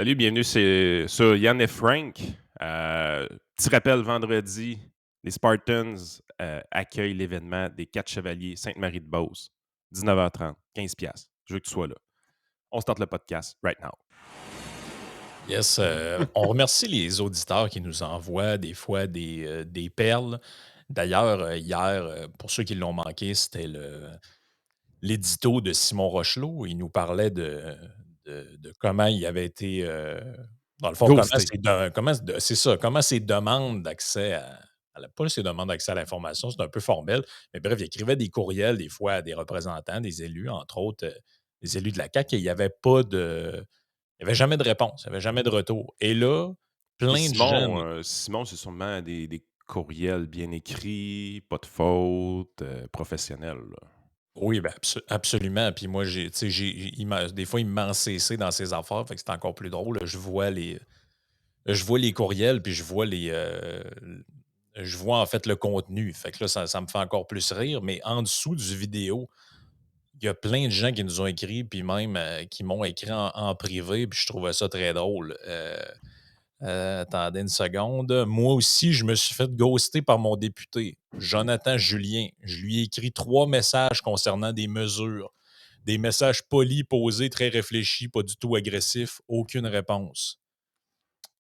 Salut, bienvenue sur Yann et Frank. Petit rappel, vendredi, les Spartans accueillent l'événement des Quatre Chevaliers Sainte-Marie-de-Beauce. 19h30, 15 piastres. Je veux que tu sois là. On start le podcast right now. Yes, on remercie les auditeurs qui nous envoient des fois des perles. D'ailleurs, hier, pour ceux qui l'ont manqué, c'était l'édito de Simon Rochelot. Il nous parlait de comment il avait été, dans le fond, Ghosté. c'est ça, comment ses demandes d'accès pas ses demandes d'accès à l'information, c'est un peu formel, mais bref, il écrivait des courriels des fois à des représentants, des élus, entre autres, des élus de la CAQ, et il n'y avait pas il n'y avait jamais de réponse, il n'y avait jamais de retour. Et là, Puis plein de gens. Simon, c'est sûrement des courriels bien écrits, pas de faute, professionnels, là. Oui, ben, absolument. Puis moi, tu sais, des fois, il m'a CC dans ses affaires, fait que c'est encore plus drôle. Je vois les courriels, puis je vois en fait le contenu. Fait que là, ça me fait encore plus rire. Mais en dessous du vidéo, il y a plein de gens qui nous ont écrit, puis même qui m'ont écrit en privé, puis je trouvais ça très drôle. Attendez une seconde. Moi aussi, je me suis fait ghoster par mon député, Jonathan Julien. Je lui ai écrit 3 messages concernant des mesures. Des messages polis, posés, très réfléchis, pas du tout agressifs. Aucune réponse.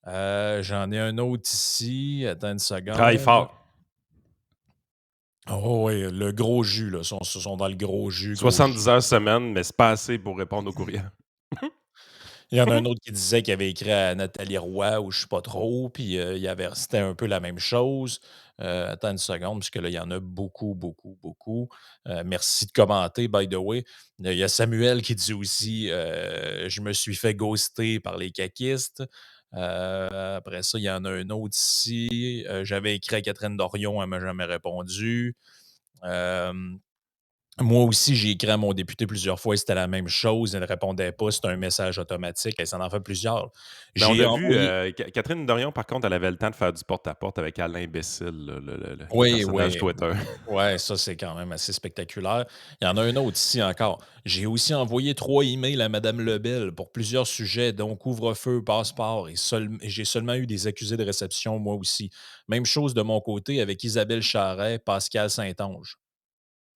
J'en ai un autre ici. Attends une Ils travaillent seconde. fort. Oh oui, le gros jus, là. Sont dans le gros jus, gros jus. 70 heures semaine, mais c'est pas assez pour répondre aux courriels. Il y en a un autre qui disait qu'il avait écrit à Nathalie Roy ou je sais pas trop, puis c'était un peu la même chose. Attends une seconde, puisque là, il y en a beaucoup, beaucoup, beaucoup. Merci de commenter, by the way. Il y a Samuel qui dit aussi je me suis fait ghoster par les caquistes. Après ça, il y en a un autre ici. J'avais écrit à Catherine Dorion, elle m'a jamais répondu. Euh, Moi aussi, j'ai écrit à mon député plusieurs fois et c'était la même chose. Elle ne répondait pas. C'était un message automatique et ça en fait plusieurs. Mais on J'ai a vu, envoyé. Catherine Dorion, par contre, elle avait le temps de faire du porte-à-porte avec Alain Imbécile, là, le Oui, personnage oui. Twitter. Ouais, ça, c'est quand même assez spectaculaire. Il y en a un autre ici encore. J'ai aussi envoyé 3 emails à Mme Lebel pour plusieurs sujets, dont couvre-feu, passeport, et j'ai seulement eu des accusés de réception, moi aussi. Même chose de mon côté avec Isabelle Charret, Pascal Saint-Onge.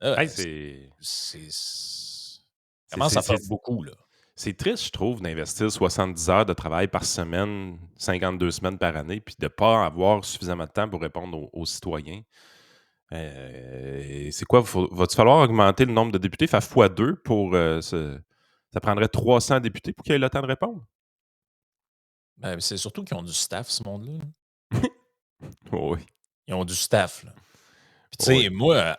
Hey, C'est c'est, commence c'est, à faire c'est- beaucoup, là. c'est triste, je trouve, d'investir 70 heures de travail par semaine, 52 semaines par année, puis de ne pas avoir suffisamment de temps pour répondre aux citoyens. C'est quoi? Va-t-il falloir augmenter le nombre de députés, faire x2 pour ça prendrait 300 députés pour qu'ils aient le temps de répondre? Ben, c'est surtout qu'ils ont du staff, ce monde-là, là. Oui, Ils ont du staff, là. Puis, tu oui. sais, moi,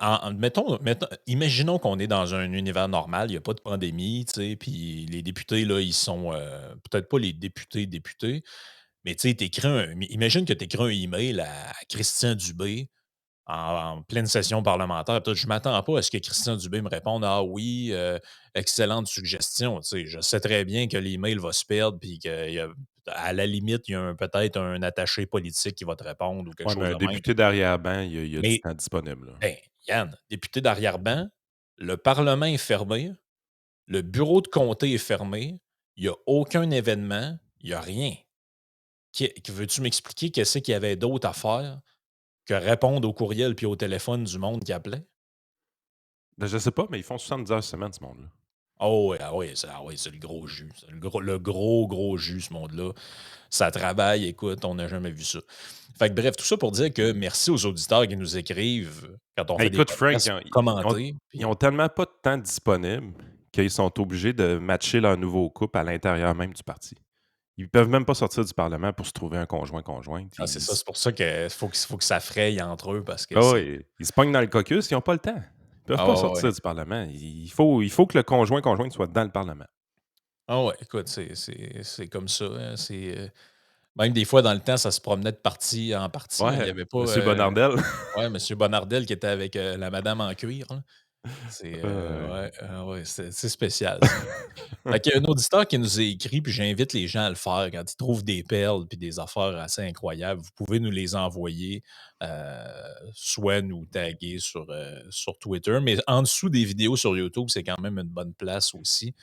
imaginons qu'on est dans un univers normal, il y a pas de pandémie, tu sais, puis les députés, là, ils sont, peut-être pas les députés, mais tu sais, imagine que tu écris un email à Christian Dubé en pleine session parlementaire. Peut-être je m'attends pas à ce que Christian Dubé me réponde: «Ah oui, excellente suggestion». Tu sais, je sais très bien que l'email va se perdre puis qu'à la limite, il y a peut-être un attaché politique qui va te répondre ou quelque Ouais, mais chose un de même. député d'arrière-ban, il y a du Mais temps disponible, là. ben, Yann, député d'arrière-ban, le parlement est fermé, le bureau de comté est fermé, il y a aucun événement, il y a rien. Veux-tu m'expliquer qu'est-ce qu'il y avait d'autre à faire que répondre aux courriels puis au téléphone du monde qui appelait? Ben, je sais pas, mais ils font 70 heures semaine, ce monde-là. Oh oui, c'est le gros jus. C'est le gros jus, ce monde-là. Ça travaille, écoute, on n'a jamais vu ça. Fait que bref, tout ça pour dire que merci aux auditeurs qui nous écrivent quand on Ben, fait des écoute, Frank, podcasts pour commenter. ils Puis, ont tellement pas de temps disponible qu'ils sont obligés de matcher leur nouveau couple à l'intérieur même du parti. Ils peuvent même pas sortir du Parlement pour se trouver un conjoint-conjointe. c'est ça, c'est pour ça qu'il faut que ça fraye entre eux parce que Ah c'est. oui, ils se pognent dans le caucus, ils ont pas le temps. Ils peuvent Ah pas ouais, sortir ouais. du Parlement. Il faut que le conjoint-conjointe soit dans le Parlement. Ah ouais, écoute, c'est comme ça, hein, même des fois dans le temps, ça se promenait de parti en parti, hein. Il y Ouais, avait pas, monsieur Bonardel. ouais, monsieur Bonardel qui était avec, la madame en cuir, là. Ouais. Ouais, ouais, c'est spécial ça. Fait qu'il y a un auditeur qui nous a écrit, puis j'invite les gens à le faire quand ils trouvent des perles puis des affaires assez incroyables. Vous pouvez nous les envoyer, heu, soit nous taguer sur Twitter, mais en dessous des vidéos sur YouTube, c'est quand même une bonne place aussi.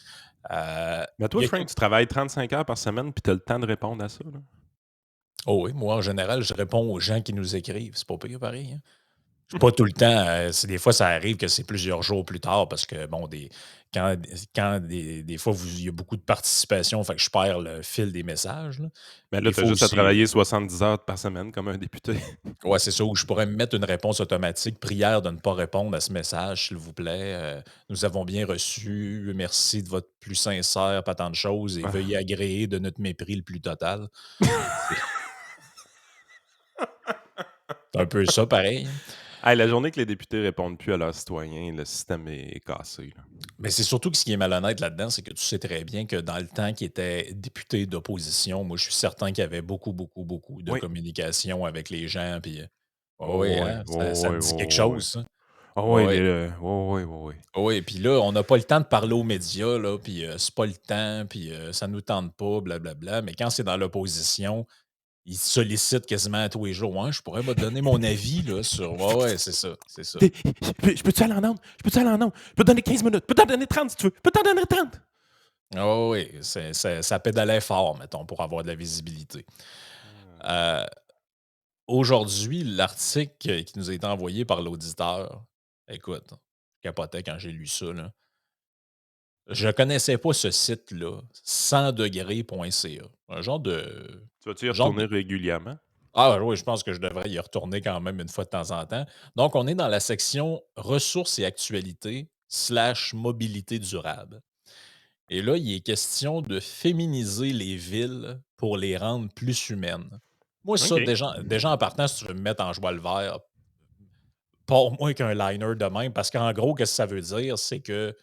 Mais Il toi, y a Frank, tu travailles 35 heures par semaine puis tu as le temps de répondre à ça, là? oh oui, moi, en général, je réponds aux gens qui nous écrivent. C'est pas pire pareil, hein? Pas tout le temps, des fois, ça arrive que c'est plusieurs jours plus tard parce que, bon, quand des fois, il y a beaucoup de participation, fait que je perds le fil des messages, là. Mais là, Des tu as fois juste à aussi, travailler 70 heures par semaine comme un député. ouais, c'est ça, où je pourrais me mettre une réponse automatique. Prière de ne pas répondre à ce message, s'il vous plaît. Nous avons bien reçu. Merci de votre plus sincère, pas tant de choses, et veuillez agréer de notre mépris le plus total. C'est un peu ça, pareil, hein. Hey, la journée que les députés répondent plus à leurs citoyens, le système est cassé, là. Mais c'est surtout que ce qui est malhonnête là-dedans, c'est que tu sais très bien que dans le temps qu'il était député d'opposition, moi, je suis certain qu'il y avait beaucoup, beaucoup, beaucoup de Oui. communication avec les gens. Puis, oui, Oh, oui, hein, ça oh, te oui, dit quelque oh, oui. chose, ça? Oh, oui, Oui, oh, oui, oh, oui. oui. Puis là, on n'a pas le temps de parler aux médias, là, puis c'est pas le temps, puis ça nous tente pas, blablabla. Mais quand c'est dans l'opposition, ils sollicitent quasiment tous les jours. Ouais, je pourrais me donner mon avis là, sur. Ouais, ouais, c'est ça, c'est ça. Je peux-tu aller en onde? Je peux-tu aller en onde? Je peux te donner 15 minutes. Je peux t'en donner 30 si tu veux. Je peux t'en donner 30. Ah oui, ça pédalait fort, mettons, pour avoir de la visibilité. Euh, Aujourd'hui, l'article qui nous a été envoyé par l'auditeur, écoute, je capotais quand j'ai lu ça, là. Je connaissais pas ce site-là, 100degrés.ca. Tu vas-tu y Un genre retourner de régulièrement? ah oui, je pense que je devrais y retourner quand même une fois de temps en temps. Donc, on est dans la section ressources et actualités slash mobilité durable. Et là, il est question de féminiser les villes pour les rendre plus humaines. Moi, ça, OK. déjà en partant, si tu veux me mettre en joie le vert, pas moins qu'un liner de même, parce qu'en gros, qu'est-ce que ça veut dire? C'est que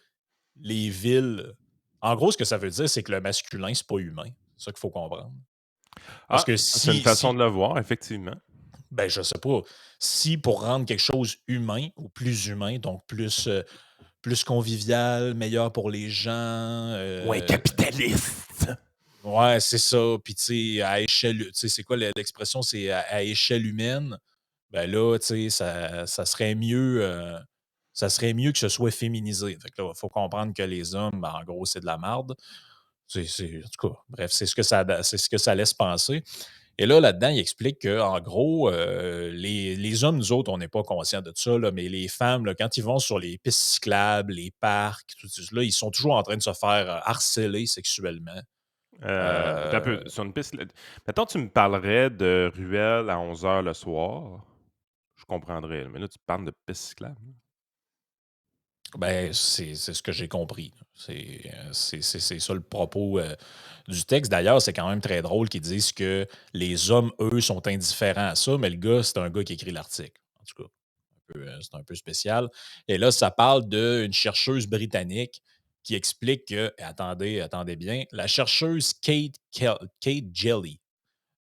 les villes. En gros, ce que ça veut dire, c'est que le masculin, c'est pas humain. C'est ça qu'il faut comprendre. Parce Ah, que ça, c'est une façon si, de le voir, effectivement. ben, je sais pas, si pour rendre quelque chose humain ou plus humain, donc plus convivial, meilleur pour les gens, Ouais, capitaliste. ouais, c'est ça. Puis, tu sais, à échelle, tu sais, c'est quoi l'expression? C'est à échelle humaine. Ben là, tu sais, ça serait mieux que ce soit féminisé. Fait que là, il faut comprendre que les hommes, ben, en gros, c'est de la marde. En tout cas, bref, c'est ce que ça laisse penser. Et là, là-dedans, il explique qu'en gros, les hommes, nous autres, on n'est pas conscients de ça, là, mais les femmes, là, quand ils vont sur les pistes cyclables, les parcs, tout ça, là, ils sont toujours en train de se faire harceler sexuellement. Attends un Euh, peu, sur une piste. Mettons, tu me parlerais de ruelle à 11 heures le soir. Je comprendrais. Mais là, tu parles de piste cyclable. Ben, c'est ce que j'ai compris. C'est ça le propos du texte. D'ailleurs, c'est quand même très drôle qu'ils disent que les hommes, eux, sont indifférents à ça, mais le gars, c'est un gars qui écrit l'article. En tout cas, c'est un peu spécial. Et là, ça parle d'une chercheuse britannique qui explique que, et attendez bien, la chercheuse Kate Jelly,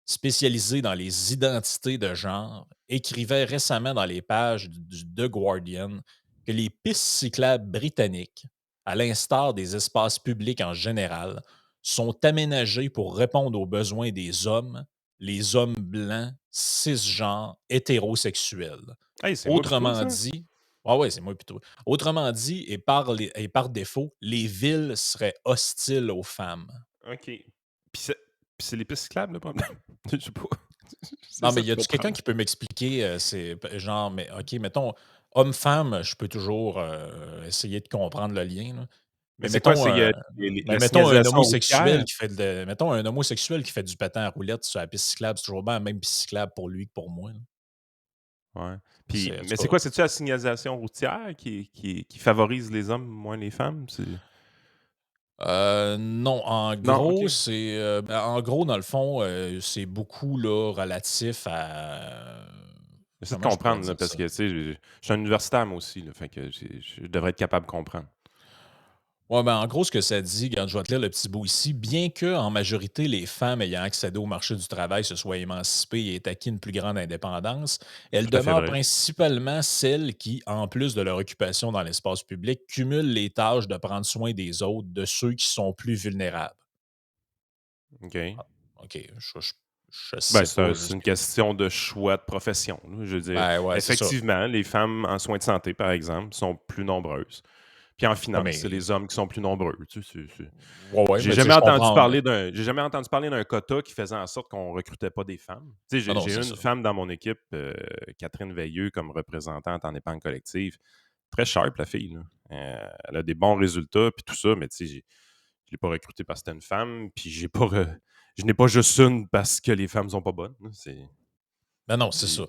spécialisée dans les identités de genre, écrivait récemment dans les pages du The Guardian que les pistes cyclables britanniques, à l'instar des espaces publics en général, sont aménagées pour répondre aux besoins des hommes, les hommes blancs, cisgenres, hétérosexuels. Hey, c'est moi plutôt, Autrement ça? dit, ah ouais, c'est moi plutôt. Autrement dit, et par défaut, les villes seraient hostiles aux femmes. OK. Puis c'est les pistes cyclables, le problème? Je sais pas. C'est Non, mais ça y de a-tu quelqu'un comprendre. qui peut m'expliquer, genre, mais OK, mettons, homme-femme, je peux toujours, essayer de comprendre le lien, là. Mais Mais c'est quoi? mettons, C'est mais la signalisation routière? mettons un homosexuel qui fait du patin à roulettes sur la piste cyclable, c'est toujours bien la même piste cyclable pour lui que pour moi, là. Ouais. C'est en Mais tout c'est cas, quoi? C'est-tu la signalisation routière qui favorise les hommes moins les femmes? non, en Non, gros, OK. en gros, dans le fond, c'est beaucoup, là, relatif à, J'essaie de comment je pourrais comprendre, là, dire parce ça? que, tu sais, je suis un universitaire, moi aussi, là, fait que je devrais être capable de comprendre. Ouais, ben, en gros, ce que ça dit, regarde, je vais te lire le petit bout ici. Bien que, en majorité, les femmes ayant accédé au marché du travail se soient émancipées et aient acquis une plus grande indépendance, elles Tout à fait demeurent vrai. principalement celles qui, en plus de leur occupation dans l'espace public, cumulent les tâches de prendre soin des autres, de ceux qui sont plus vulnérables. OK. Ah, OK, je Ben, sais c'est pas. c'est une question de choix de profession, là. Je veux dire, Ben ouais, c'est ça. effectivement, les femmes en soins de santé, par exemple, sont plus nombreuses. Puis en Ouais, finance, c'est mais les hommes qui sont plus nombreux, tu sais, ouais, ouais, mais tu sais, je comprends, j'ai jamais entendu parler d'un quota qui faisait en sorte qu'on recrutait pas des femmes. Tu sais, non, non, j'ai c'est une ça. femme dans mon équipe, Catherine Veilleux, comme représentante en épargne collective. Très sharp, la fille, là. Elle a des bons résultats, puis tout ça, mais tu sais, je l'ai pas recrutée parce que c'était une femme, puis je n'ai pas juste une parce que les femmes sont pas bonnes, là. Non, non, c'est S'il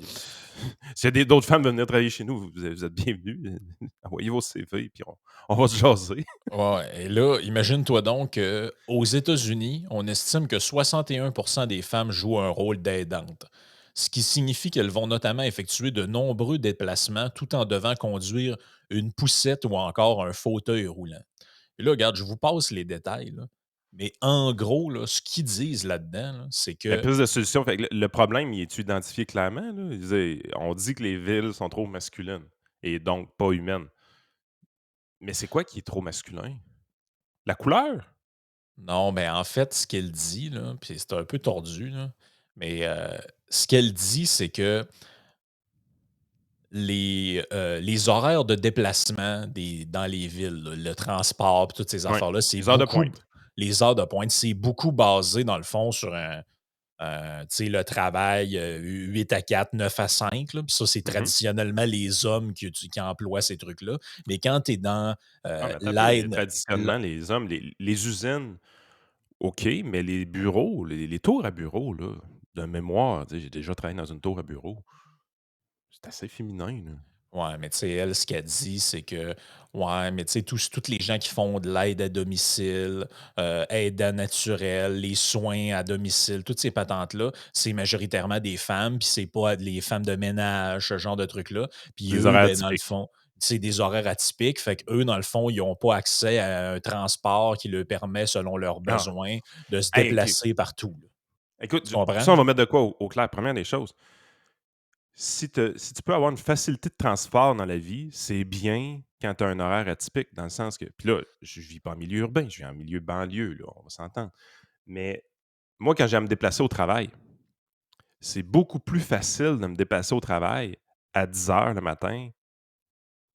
ça. y a d'autres femmes veulent venir travailler chez nous, vous êtes bienvenus. Envoyez vos CV, puis on va se jaser. Ouais, et là, imagine-toi donc qu'aux États-Unis, on estime que 61 des femmes jouent un rôle d'aidante, ce qui signifie qu'elles vont notamment effectuer de nombreux déplacements tout en devant conduire une poussette ou encore un fauteuil roulant. Et là, regarde, je vous passe les détails, là, mais en gros, là, ce qu'ils disent là-dedans, là, c'est Mais que plus de solutions. Fait que le problème, il est-tu identifié clairement, là? On dit que les villes sont trop masculines et donc pas humaines. Mais c'est quoi qui est trop masculin? La couleur? non, mais en fait, ce qu'elle dit, là, puis c'est un peu tordu, là, mais ce qu'elle dit, c'est que les horaires de déplacement dans les villes, là, le transport, puis toutes ces Oui. affaires-là, c'est Les heures de beaucoup pointe. les heures de pointe, c'est beaucoup basé, dans le fond, sur tu sais, le travail 8 à 4, 9 à 5. Là, puis ça, c'est Mhm. traditionnellement les hommes qui emploient ces trucs-là. Mais quand tu es dans Ah, mais attends un peu. l'aide, Traditionnellement, les hommes, les usines, OK, mais les bureaux, les tours à bureau, là, de mémoire, tu sais, j'ai déjà travaillé dans une tour à bureau. C'est assez féminin, là. ouais, mais tu sais, elle, ce qu'elle dit, c'est que, ouais, mais tu sais, tous les gens qui font de l'aide à domicile, aide à naturel, les soins à domicile, toutes ces patentes-là, c'est majoritairement des femmes, puis c'est pas les femmes de ménage, ce genre de trucs-là. Puis Des eux, horaires ben, dans le atypiques. fond, c'est des horaires atypiques, fait qu'eux, dans le fond, ils n'ont pas accès à un transport qui leur permet, selon leurs Ah, besoins, de se hey, OK. déplacer partout, là. Écoute, Tu comprends? ça, on va mettre de quoi au clair. Première des choses, si tu peux avoir une facilité de transport dans la vie, c'est bien quand tu as un horaire atypique, dans le sens que. Puis là, je vis pas en milieu urbain, je vis en milieu banlieue, là, on va s'entendre. Mais moi, quand j'ai à me déplacer au travail, c'est beaucoup plus facile de me déplacer au travail à 10 heures le matin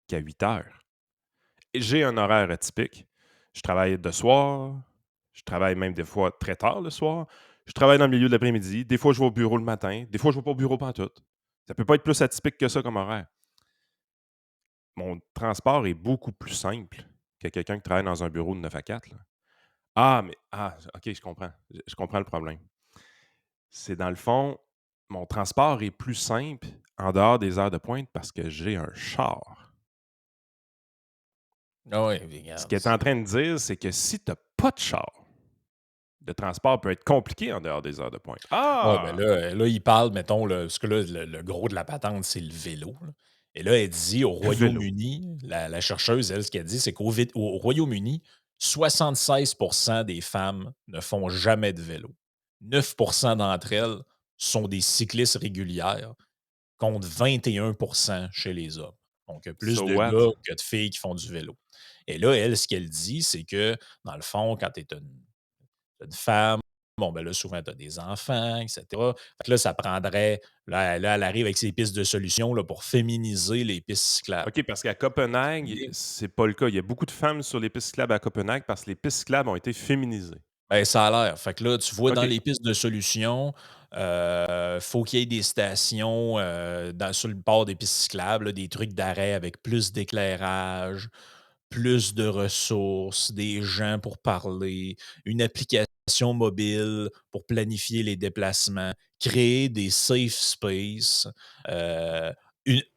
qu'à 8 heures. Et j'ai un horaire atypique. Je travaille de soir, je travaille même des fois très tard le soir, je travaille dans le milieu de l'après-midi, des fois je vais au bureau le matin, des fois je ne vais pas au bureau pantoute. Ça peut pas être plus atypique que ça comme horaire. Mon transport est beaucoup plus simple que quelqu'un qui travaille dans un bureau de 9 à 4. Là. OK, je comprends. Je comprends le problème. C'est dans le fond, mon transport est plus simple en dehors des heures de pointe parce que j'ai un char. Ah oui, Ce regarde, qu'il est en c'est. train de dire, c'est que si tu n'as pas de char, le transport peut être compliqué en dehors des heures de pointe. Ouais, ben Ah! là, il parle, mettons, parce que là, le gros de la patente, c'est le vélo, là. Et là, elle dit au Le vélo. Royaume-Uni, la chercheuse, elle, ce qu'elle dit, c'est qu'au Royaume-Uni, 76 des femmes ne font jamais de vélo. 9 d'entre elles sont des cyclistes régulières, contre 21 chez les hommes. Donc, plus So de what? gars que de filles qui font du vélo. Et là, elle, ce qu'elle dit, c'est que, dans le fond, quand tu es une femme, bon, ben là, souvent, tu as des enfants, etc. Fait que là, ça prendrait. Là, elle arrive avec ses pistes de solutions là, pour féminiser les pistes cyclables. OK, parce qu'à Copenhague, Et, c'est pas le cas. Il y a beaucoup de femmes sur les pistes cyclables à Copenhague parce que les pistes cyclables ont été féminisées. ben, ça a l'air. Fait que là, tu vois, dans OK. les pistes de solutions, faut qu'il y ait des stations sur le bord des pistes cyclables, là, des trucs d'arrêt avec plus d'éclairage, plus de ressources, des gens pour parler, une application mobile pour planifier les déplacements, créer des safe spaces, euh,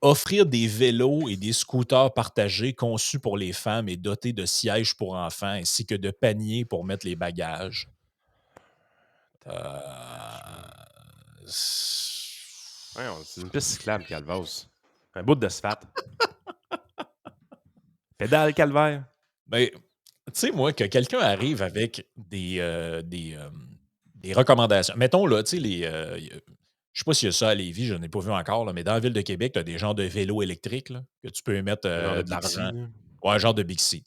offrir des vélos et des scooters partagés conçus pour les femmes et dotés de sièges pour enfants ainsi que de paniers pour mettre les bagages. Tabarnouche, Euh, man. Voyons, c'est une piste cyclable, Calvas. Un bout de d'asphalte. Pédale, calvaire. ben, tu sais, moi, que quelqu'un arrive avec des recommandations. Mettons, là, tu sais, je sais pas s'il y a ça à Lévis, je n'ai pas vu encore, là, mais dans la ville de Québec, tu as des genres de vélos électriques là, que tu peux émettre Un genre de de Bixi, l'argent. là. Ouais, un genre de Bixi.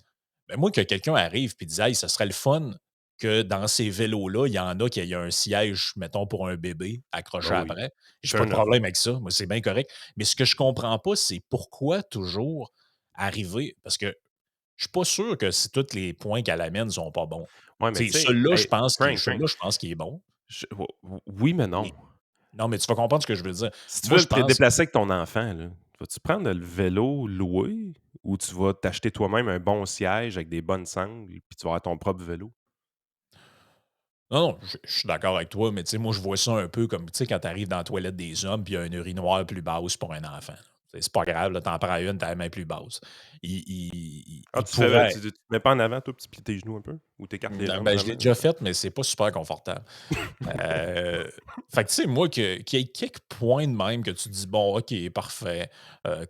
Ben, moi, que quelqu'un arrive et dise, hey, ça serait le fun que dans ces vélos-là, il y en a qui aient un siège, mettons, pour un bébé Ben accroché oui. après. J'ai pas de Turn off. problème avec ça. Moi, c'est bien correct. Mais ce que je comprends pas, c'est pourquoi toujours arriver. Parce que Je suis pas sûr que si tous les points qu'elle amène sont pas bons. Ouais, mais Tu tu sais, sais, hey, Frank, celui-là, je pense qu'il est bon. oui, mais non. Et non, mais tu vas comprendre ce que je veux dire. Si tu Moi, veux je te pense déplacer avec ton enfant, là, vas-tu prendre le vélo loué ou tu vas t'acheter toi-même un bon siège avec des bonnes sangles puis tu vas avoir ton propre vélo? non, non, je suis d'accord avec toi, mais tu sais, moi, je vois ça un peu comme, tu sais, quand tu arrives dans la toilette des hommes, puis il y a une urinoir plus basse pour un enfant. Là. C'est pas grave, là, t'en prends une, t'as la main plus basse. Ah, Il pourrait. tu te mets pas en avant, toi, puis tu plies tes genoux un peu? Ou t'écartes les Non, jambes ben, je l'ai vraiment? déjà fait, mais c'est pas super confortable. Heu, Fait que, tu sais, moi, qu'il y ait quelques points de même que tu dis: «Bon, OK, parfait»,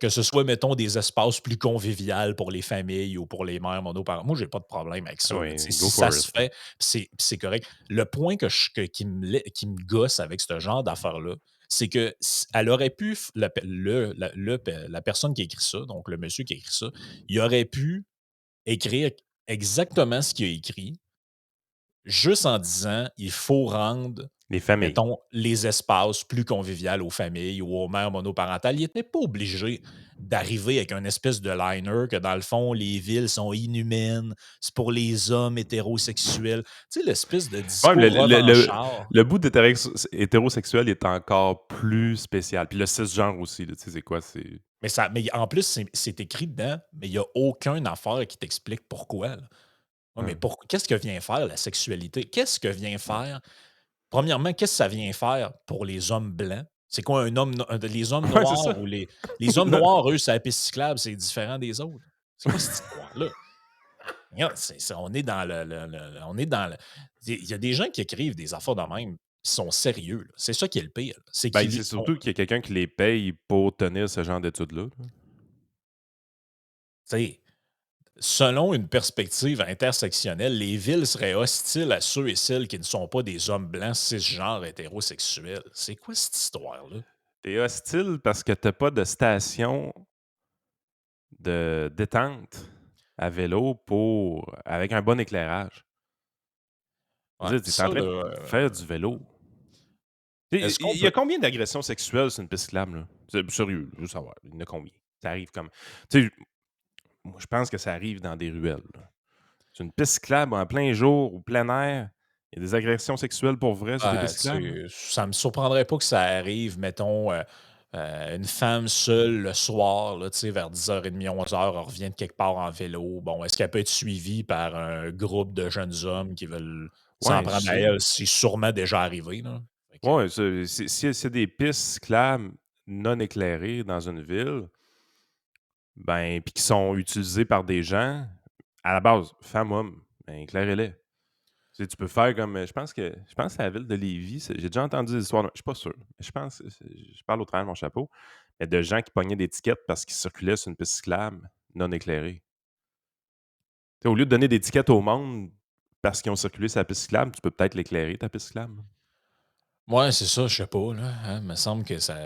que ce soit, mettons, des espaces plus conviviaux pour les familles ou pour les mères monoparentales. Moi, j'ai pas de problème avec ça, Ah là. Tu sais, oui, go si ça for se it. fait, c'est correct. Le point que je que qui me gosse avec ce genre d'affaires-là, c'est que elle aurait pu f la personne qui a écrit ça, donc le monsieur qui a écrit ça, il aurait pu écrire exactement ce qu'il a écrit, juste en disant: «Il faut rendre, Les familles. mettons, les espaces plus conviviaux aux familles ou aux mères monoparentales». Il était pas obligé d'arriver avec un espèce de liner que, dans le fond, les villes sont inhumaines, c'est pour les hommes hétérosexuels. Tu sais, l'espèce de Ouais, discours revanchard. le bout d'être hétérosexuel est encore plus spécial. Puis le cisgenre aussi, là, tu sais, c'est quoi? C'est Mais en plus, c'est écrit dedans, mais il y a aucune affaire qui t'explique pourquoi, là. Ouais, mais ouais. qu'est-ce que vient faire la sexualité? Qu'est-ce que vient faire. Premièrement, qu'est-ce que ça vient faire pour les hommes blancs? C'est quoi un homme no les hommes Ouais, c'est ça. noirs ou les hommes noirs, eux, sur la piste cyclable, c'est différent des autres? C'est quoi cette histoire-là? Regarde, on est dans on est dans le il y a des gens qui écrivent des affaires de même, qui sont sérieux, là. C'est ça qui est le pire, là. C'est Ben, qu'ils c'est ont surtout qu'il y a quelqu'un qui les paye pour tenir ce genre d'études-là, là. tu sais, selon une perspective intersectionnelle, les villes seraient hostiles à ceux et celles qui ne sont pas des hommes blancs cisgenres hétérosexuels. C'est quoi cette histoire-là? Tu hostile parce que t'as pas de station de détente à vélo avec un bon éclairage. Je Ouais, veux dire, tu es en ça train de là, faire du vélo. Tu sais, est-ce qu'on il y a peut combien d'agressions sexuelles sur une piste cyclable, là? Sérieux, je veux savoir, il y en a combien? Ça arrive comme tu sais, moi, je pense que ça arrive dans des ruelles, là. Sur une piste cyclable en plein jour, au plein air, il y a des agressions sexuelles pour vrai sur des pistes cyclables, là? ça me surprendrait pas que ça arrive, mettons, une femme seule le soir, là, tu sais, vers 10h30, 11h, elle revient de quelque part en vélo. Bon, est-ce qu'elle peut être suivie par un groupe de jeunes hommes qui veulent s'en Ouais, je prendre à sais. elle? C'est sûrement déjà arrivé, là. Fait que Ouais, c'est des pistes cyclables non éclairées dans une ville, ben, puis qui sont utilisées par des gens, à la base, femmes, hommes, ben, éclairez-les. Tu sais, tu peux faire comme, je pense que c'est la ville de Lévis, j'ai déjà entendu des histoires, je suis pas sûr, mais je pense, je parle au travers de mon chapeau, mais de gens qui pognaient des tickets parce qu'ils circulaient sur une piste cyclable non éclairée. Tu sais, au lieu de donner des tickets au monde parce qu'ils ont circulé sur la piste cyclable, tu peux peut-être l'éclairer, ta piste cyclable. ouais, c'est ça, je sais pas, là, hein, me semble que ça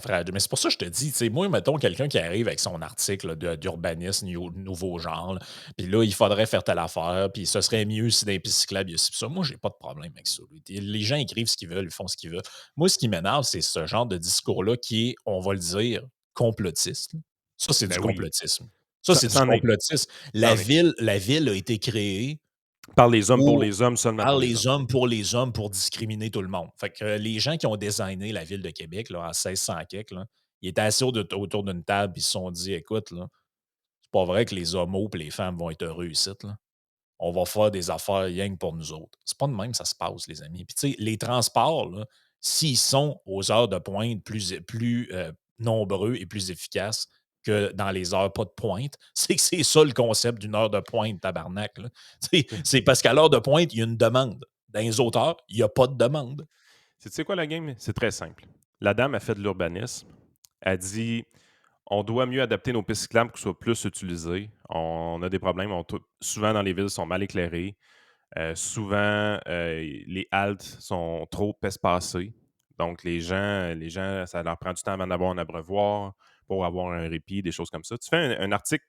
ferait mais c'est pour ça que je te dis, tu sais, moi, mettons quelqu'un qui arrive avec son article là, d'urbanisme nouveau genre, là, puis là, il faudrait faire telle affaire, puis ce serait mieux si dans les pistes cyclables, il y a ci, puis ça. Moi, j'ai pas de problème avec ça. Les gens écrivent ce qu'ils veulent, ils font ce qu'ils veulent. Moi, ce qui m'énerve, c'est ce genre de discours-là qui est, on va le dire, complotiste, là. Ça, c'est du Ben oui, complotisme. Ça, ça c'est du ça en est. complotisme. Ça en est. La ville a été créée Par les hommes, pour pour les hommes, seulement par pour les hommes. les hommes, pour discriminer tout le monde. Fait que les gens qui ont designé la ville de Québec là, en 1600 quelque, là, ils étaient assis autour d'une table, et ils se sont dit: «Écoute, là, c'est pas vrai que les homos et les femmes vont être heureux ici, là. On va faire des affaires rien que pour nous autres». C'est pas de même que ça se passe, les amis. Puis tu sais, les transports, là, s'ils sont aux heures de pointe plus nombreux et plus efficaces que dans les heures pas de pointe, c'est que c'est ça le concept d'une heure de pointe, tabarnak, là. Tu sais, c'est parce qu'à l'heure de pointe, il y a une demande. Dans les autres heures, il y a pas de demande. Tu sais quoi la game? C'est très simple. La dame a fait de l'urbanisme. Elle dit on doit mieux adapter nos pistes cyclables pour qu'elles soient plus utilisées. On a des problèmes. Souvent dans les villes sont mal éclairées. Souvent, les haltes sont trop espacées. Donc, les gens, ça leur prend du temps avant d'avoir un abreuvoir, pour avoir un répit, des choses comme ça. Tu fais un article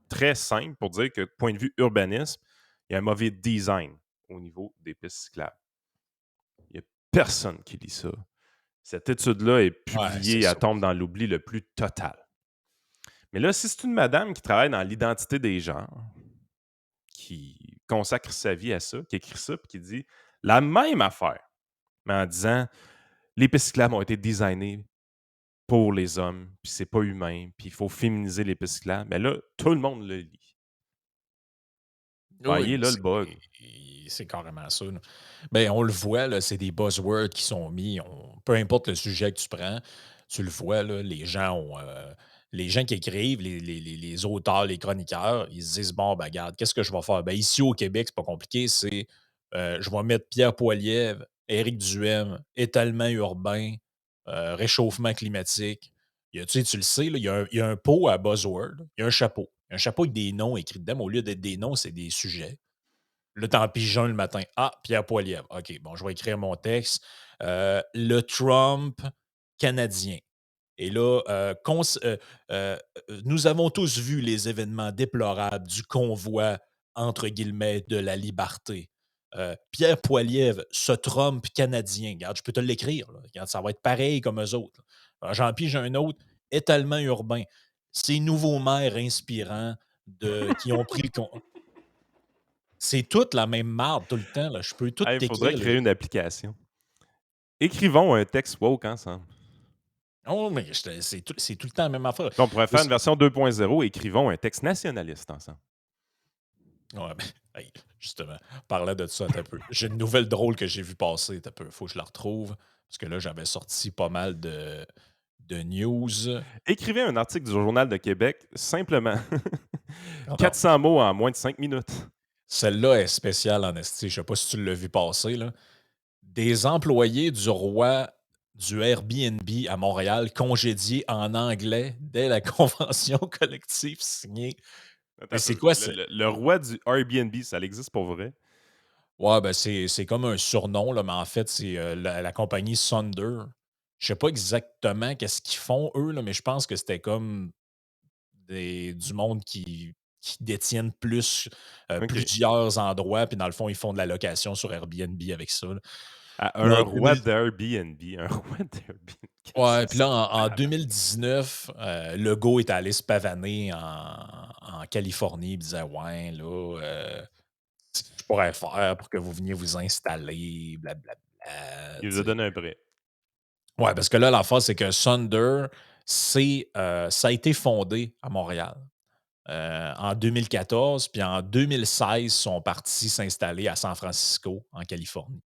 très simple pour dire que, point de vue urbanisme, il y a un mauvais design au niveau des pistes cyclables. Il n'y a personne qui lit ça. Cette étude-là est Ouais, c'est publiée, elle ça. tombe dans l'oubli le plus total. Mais là, si c'est une madame qui travaille dans l'identité des genres, qui consacre sa vie à ça, qui écrit ça, puis qui dit la même affaire, mais en disant les pistes cyclables ont été designés pour les hommes, puis c'est pas humain, puis il faut féminiser les pistes cyclables. Mais là, tout le monde le lit. Ben, Oui, il est mais là le bug. c'est carrément ça, là. Ben, on le voit, là, c'est des buzzwords qui sont mis. Peu importe le sujet que tu prends, tu le vois, là, les gens qui écrivent, les auteurs, les chroniqueurs, ils se disent bon, ben, regarde, qu'est-ce que je vais faire? Ben, ici au Québec, c'est pas compliqué, je vais mettre Pierre Poilievre, Éric Duhem, étalement urbain, réchauffement climatique. Tu sais, tu le sais, là, il y a un pot à buzzword, il y a un chapeau. Un chapeau avec des noms écrits dedans, mais au lieu d'être des noms, c'est des sujets. Là, t'es en pigeon le matin. Ah, Pierre Poilievre. OK, bon, je vais écrire mon texte. Le Trump canadien. Et là, nous avons tous vu les événements déplorables du convoi, entre guillemets, de la liberté. Pierre Poilievre, ce Trump canadien. Regarde, je peux te l'écrire. Là. Regarde, ça va être pareil comme eux autres. J'en pige un autre. Étalement urbain. Ces nouveaux maires inspirants qui ont pris le. C'est toute la même marde tout le temps, là. Je peux tout Il faudrait t'écrire créer une application. Écrivons un texte woke ensemble. oh, mais c'est tout le temps la même affaire. Puis on pourrait Là, faire une version 2.0, écrivons un texte nationaliste ensemble. ouais, ben, hey, justement, parlant de ça, attends un peu. J'ai une nouvelle drôle que j'ai vue passer, attends un peu. Faut que je la retrouve. Parce que là, j'avais sorti pas mal de news. Écrivez un article du Journal de Québec, simplement. Ah non, 400 mots en moins de 5 minutes. celle-là est spéciale en esti. Je sais pas si tu l'as vu passer, là. Des employés du roi du Airbnb à Montréal congédiés en anglais dès la convention collective signée. Attends Mais un c'est peu. quoi? Le roi du Airbnb, ça existe pour vrai? Ouais, ben c'est comme un surnom, là, mais en fait, c'est la compagnie Sunder. Je sais pas exactement qu'est-ce qu'ils font, eux, là, mais je pense que c'était comme du monde qui détiennent OK. plusieurs endroits, puis dans le fond, ils font de la location sur Airbnb avec ça. Là. Puis Un en roi 2000 d'Airbnb. Un roi d'Airbnb. ouais, Ça, puis là, c'est en tabarnak. 2019, Legault est allé se pavaner en Californie, il disait ouais, là, ce que je pourrais faire pour que vous veniez vous installer, blablabla. Il nous a donné un prêt. Ouais, parce que là, l'affaire, c'est que Sunder, ça a été fondé à Montréal en 2014, puis en 2016, ils sont partis s'installer à San Francisco, en Californie.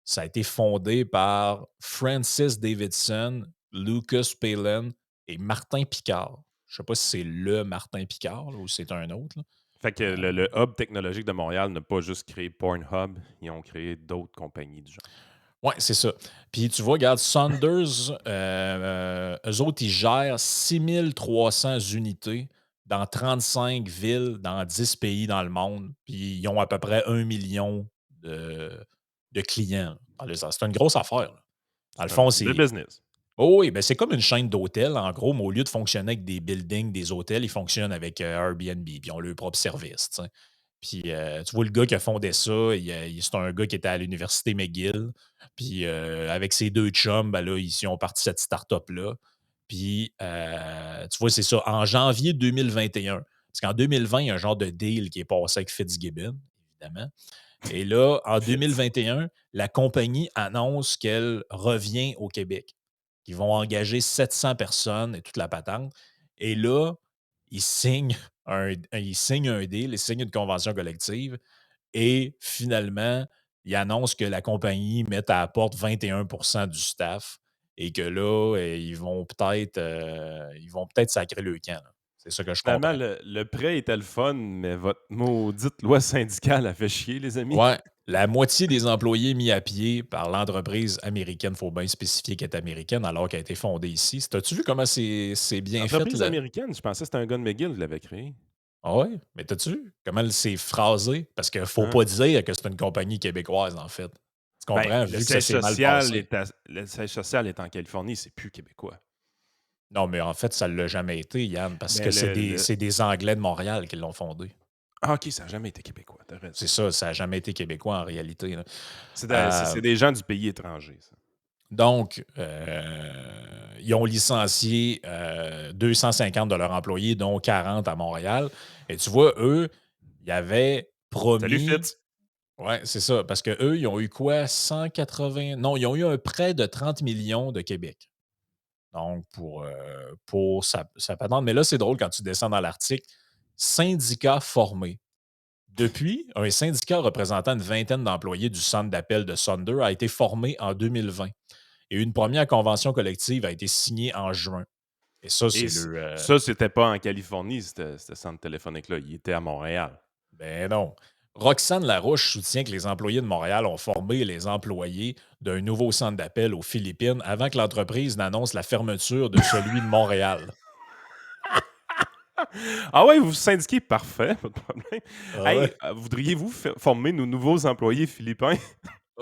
Ça a été fondé par Francis Davidson, Lucas Palin et Martin Picard. Je ne sais pas si c'est le Martin Picard là, ou c'est un autre. Là. Fait que le hub technologique de Montréal n'a pas juste créé Pornhub, ils ont créé d'autres compagnies du genre. Oui, c'est ça. Puis tu vois, regarde, Saunders, eux autres, ils gèrent 6300 unités dans 35 villes, dans 10 pays dans le monde. Puis ils ont à peu près 1 million de clients. C'est une grosse affaire. Là. Dans le C'est fond, une belle c'est. business. Oh oui, ben c'est comme une chaîne d'hôtels, en gros, mais au lieu de fonctionner avec des buildings, des hôtels, ils fonctionnent avec Airbnb, puis ils ont leur propre service. Tu sais. Puis tu vois, le gars qui a fondé ça, c'est un gars qui était à l'université McGill. Puis avec ses deux chums, ben là, ils ont parti cette start-up-là. Puis tu vois, c'est ça. En janvier 2021, parce qu'en 2020, il y a un genre de deal qui est passé avec Fitzgibbon, évidemment. Et là, en Fitz. 2021, la compagnie annonce qu'elle revient au Québec. Ils vont engager 700 personnes et toute la patente. Et là, ils signent ils signent un deal, ils signent une convention collective et finalement, ils annoncent que la compagnie met à la porte 21% du staff et que là, ils vont peut-être sacrer le camp. Là. C'est ça que je Finalement, comprends. le prêt était le fun, mais votre maudite loi syndicale a fait chier, les amis. Ouais, la moitié des employés mis à pied par l'entreprise américaine, il faut bien spécifier qu'elle est américaine alors qu'elle a été fondée ici. T'as-tu vu comment c'est bien fait? Entreprise américaine, je pensais que c'était un gars de McGill qui l'avait créé. Ah ouais? Mais t'as-tu vu comment c'est phrasé? Parce qu'il ne faut Hein? pas dire que c'est une compagnie québécoise, en fait. Tu Ben, comprends? le Vu que ça siège s'est mal social passé. est le siège social est en Californie, c'est plus québécois. Non, mais en fait, ça ne l'a jamais été, Yann, parce que Mais c'est des Anglais de Montréal qui l'ont fondé. Ah, OK, ça n'a jamais été québécois, t'as raison. C'est ça, ça n'a jamais été québécois en réalité. C'est Là. des gens du pays étranger, ça. Donc, ils ont licencié 250 de leurs employés, dont 40 à Montréal. Et tu vois, eux, ils avaient Salut promis. Fitz. Ouais, c'est ça. Parce qu'eux, ils ont eu quoi? 180. Non, ils ont eu un prêt de 30 millions de Québec. Donc, pour sa patente. Mais là, c'est drôle quand tu descends dans l'article. Syndicat formé. Depuis, un syndicat représentant une vingtaine d'employés du centre d'appel de Sonder a été formé en 2020 et une première convention collective a été signée en juin. Et ça, Et c'est le. ça, c'était pas en Californie, ce centre téléphonique-là. Il était à Montréal. Ben non. Roxane Larouche soutient que les employés de Montréal ont formé les employés d'un nouveau centre d'appel aux Philippines avant que l'entreprise n'annonce la fermeture de celui de Montréal. Ah ouais, vous vous syndiquez, parfait, pas de problème. Ah Hey, ouais? voudriez-vous former nos nouveaux employés philippins?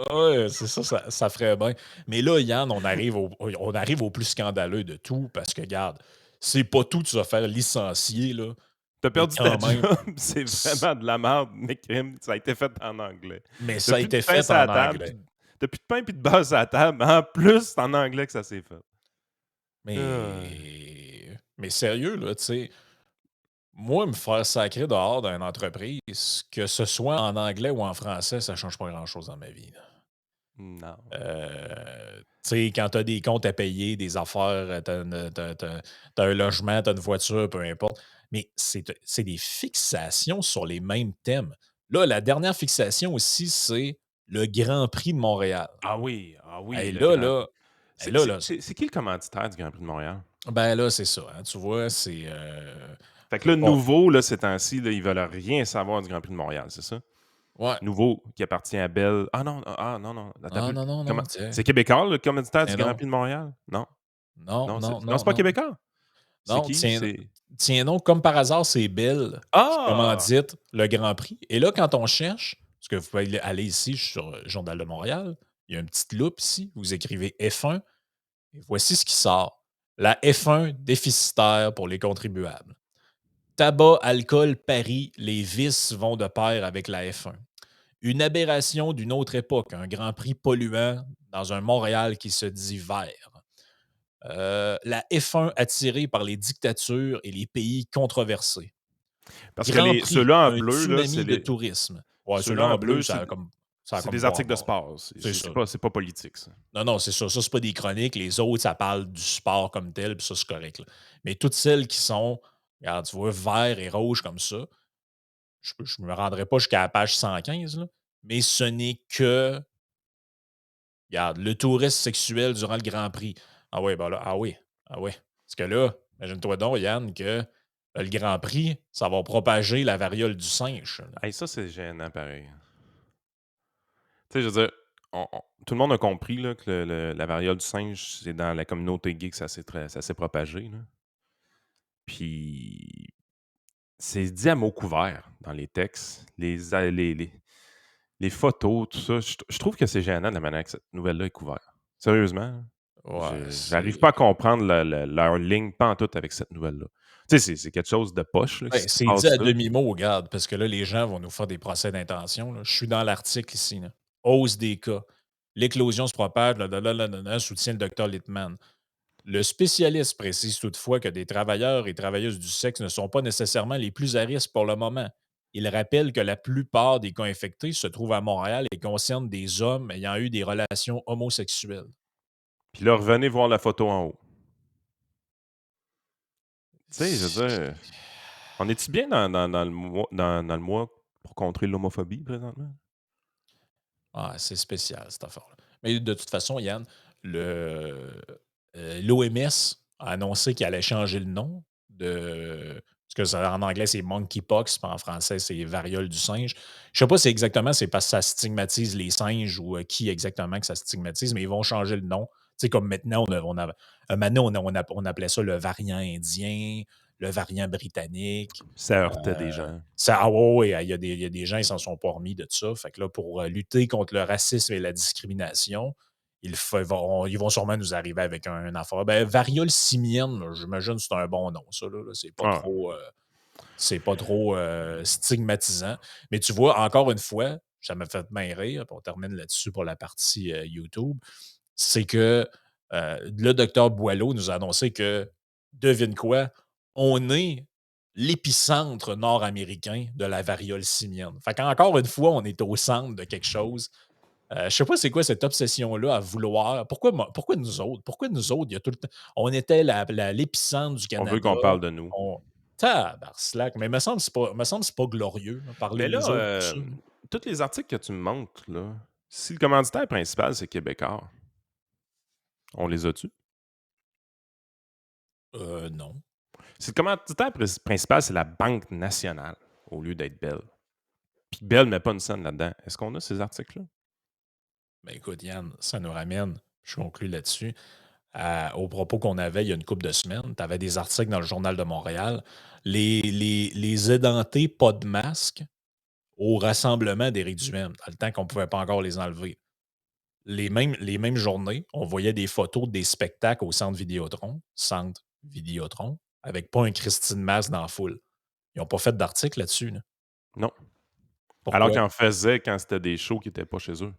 Ah ouais, c'est ça, ça ferait bien. Mais là, Yann, on arrive au plus scandaleux de tout parce que, regarde, c'est pas tout de se faire licencier, là, T'as mais perdu ta quand même, job, c'est vraiment de la merde, mais crime, ça a été fait en anglais. mais T'as ça a plus de été pain fait sur la en table, anglais. t'as plus de pain puis de beurre sur la table. En plus, c'est en anglais que ça s'est fait. Ah. Mais sérieux, là, tu sais, moi, me faire sacrer dehors d'une entreprise, que ce soit en anglais ou en français, ça change pas grand-chose dans ma vie, là. Non. Tu sais, quand tu as des comptes à payer, des affaires, tu as un logement, tu as une voiture, peu importe. Mais c'est des fixations sur les mêmes thèmes. Là, la dernière fixation aussi, c'est le Grand Prix de Montréal. Ah oui, Et le là, Grand là, Prix. et C'est là, c'est- là, c'est- c'est qui le commanditaire du Grand Prix de Montréal? ben là, c'est ça. Hein, tu vois, c'est. Fait que là, nouveau, là, ces temps-ci, là, ils veulent rien savoir du Grand Prix de Montréal, c'est ça? Ouais. Nouveau qui appartient à Bell. Non. Attends un Ah peu. non, non, Comment... non, tiens. C'est Québécois, le commanditaire du Tiens Grand donc. Prix de Montréal? Non. Non, non, Non, non, c'est pas non. Québécois. C'est Non, qui? tiens, C'est. tiens donc, comme par hasard, c'est Bell qui Ah! commandite le Grand Prix. Et là, quand on cherche, parce que vous pouvez aller ici, je suis sur le Journal de Montréal, il y a une petite loupe ici, vous écrivez F1, et voici ce qui sort. La F1 déficitaire pour les contribuables. Tabac, alcool, paris, les vices vont de pair avec la F1. Une aberration d'une autre époque, un Grand Prix polluant dans un Montréal qui se dit vert. La F1 attirée par les dictatures et les pays controversés. Parce que Grand Prix, ceux-là en un bleu, là, c'est tsunami de les. tourisme. Ouais, Ceux-là celui-là en en bleu, bleu, ça a c'est comme des point articles de barre. sport. C'est ça. C'est pas politique, ça. Non, non, c'est ça. Ça, c'est pas des chroniques. Les autres, ça parle du sport comme tel, puis ça, c'est correct, là. Mais toutes celles qui sont, regarde, tu vois, vert et rouge comme ça, je me rendrai pas jusqu'à la page 115, là, mais ce n'est que, regarde, le tourisme sexuel durant le Grand Prix. Ah oui, ben là, ah oui, ah oui. Parce que là, imagine-toi donc, Yann, que le Grand Prix, ça va propager la variole du singe, là. Hey, ça, c'est gênant, pareil. Tu sais, je veux dire, tout le monde a compris là, que la variole du singe, c'est dans la communauté gay que ça s'est propagé, là. Puis, c'est dit à mots couverts dans les textes, les photos, tout ça. Je trouve que c'est gênant de la manière que cette nouvelle-là est couverte. Sérieusement, là. Ouais, J'arrive pas c'est. à comprendre leur ligne pantoute avec cette nouvelle-là. Tu sais, c'est quelque chose de poche, là, Ben, si tu c'est dit passes à ça. demi-mot, regarde, parce que là, les gens vont nous faire des procès d'intention, là. Je suis dans l'article ici, là. Hausse des cas. L'éclosion se propage, soutient le docteur Littman. Le spécialiste précise toutefois que des travailleurs et travailleuses du sexe ne sont pas nécessairement les plus à risque pour le moment. Il rappelle que la plupart des cas infectés se trouvent à Montréal et concernent des hommes ayant eu des relations homosexuelles. Puis là, revenez voir la photo en haut. Tu sais, je veux dire, on est-tu bien dans le mois pour contrer l'homophobie présentement? Ah, c'est spécial, cette affaire-là. Mais de toute façon, Yann, l'OMS a annoncé qu'il allait changer le nom de. Parce que en anglais, c'est monkeypox, puis en français, c'est variole du singe. Je sais pas si exactement c'est parce que ça stigmatise les singes ou qui exactement que ça stigmatise, mais ils vont changer le nom. Tu sais, comme maintenant, un moment donné, on appelait ça le variant indien, le variant britannique. Ça heurtait des gens. Ah ouais, ouais, il y a des gens, ils s'en sont pas remis de ça. Fait que là, pour lutter contre le racisme et la discrimination, ils vont sûrement nous arriver avec un affaire. Ben, variole simienne, là, j'imagine que c'est un bon nom, ça. Là, Ah, c'est pas trop stigmatisant. Mais tu vois, encore une fois, ça m'a fait bien rire, puis on termine là-dessus pour la partie YouTube, c'est que Le docteur Boileau nous a annoncé que, devine quoi? On est l'épicentre nord-américain de la variole simienne. Fait qu'encore une fois, on est au centre de quelque chose. Je sais pas c'est quoi cette obsession-là à vouloir. Pourquoi nous autres? Pourquoi nous autres, il y a tout le temps. On était l'épicentre du On veut Canada. qu'on parle de nous. On. Tabarnak, mais me semble que c'est pas glorieux, là, parler Mais de nous là, autres comme ça. tous les articles que tu me montres, là, si le commanditaire principal, c'est Québécois, on les a-tu? Non. Si le commanditaire principal, c'est la Banque nationale, au lieu d'être Bell, puis Bell ne met pas une scène là-dedans, est-ce qu'on a ces articles-là? Ben écoute, Yann, ça nous ramène, je conclue là-dessus, au propos qu'on avait il y a une couple de semaines. Tu avais des articles dans le Journal de Montréal. Les édentés pas de masque au rassemblement d'Éric Duhaime, dans le temps qu'on ne pouvait pas encore les enlever. Les mêmes journées, on voyait des photos des spectacles au centre Vidéotron, avec pas un Christine Masse dans la foule. Ils n'ont pas fait d'article là-dessus. Là. Non. Alors Pourquoi? qu'ils en faisaient quand c'était des shows qui n'étaient pas chez eux.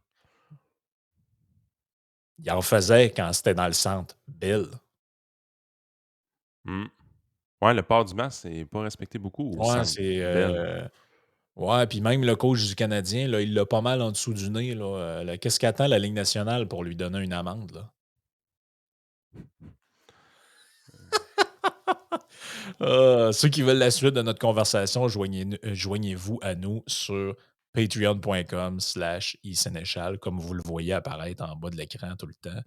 Ils en faisaient quand c'était dans le centre. Bill. Hmm. Ouais, le port du masque, c'est pas respecté beaucoup au Ouais, centre c'est. Bell. Ouais, puis même le coach du Canadien, là, il l'a pas mal en dessous du nez. Là. Qu'est-ce qu'attend la Ligue nationale pour lui donner une amende? Là? Ceux qui veulent la suite de notre conversation, joignez-vous à nous sur patreon.com/eSénéchal, comme vous le voyez apparaître en bas de l'écran tout le temps.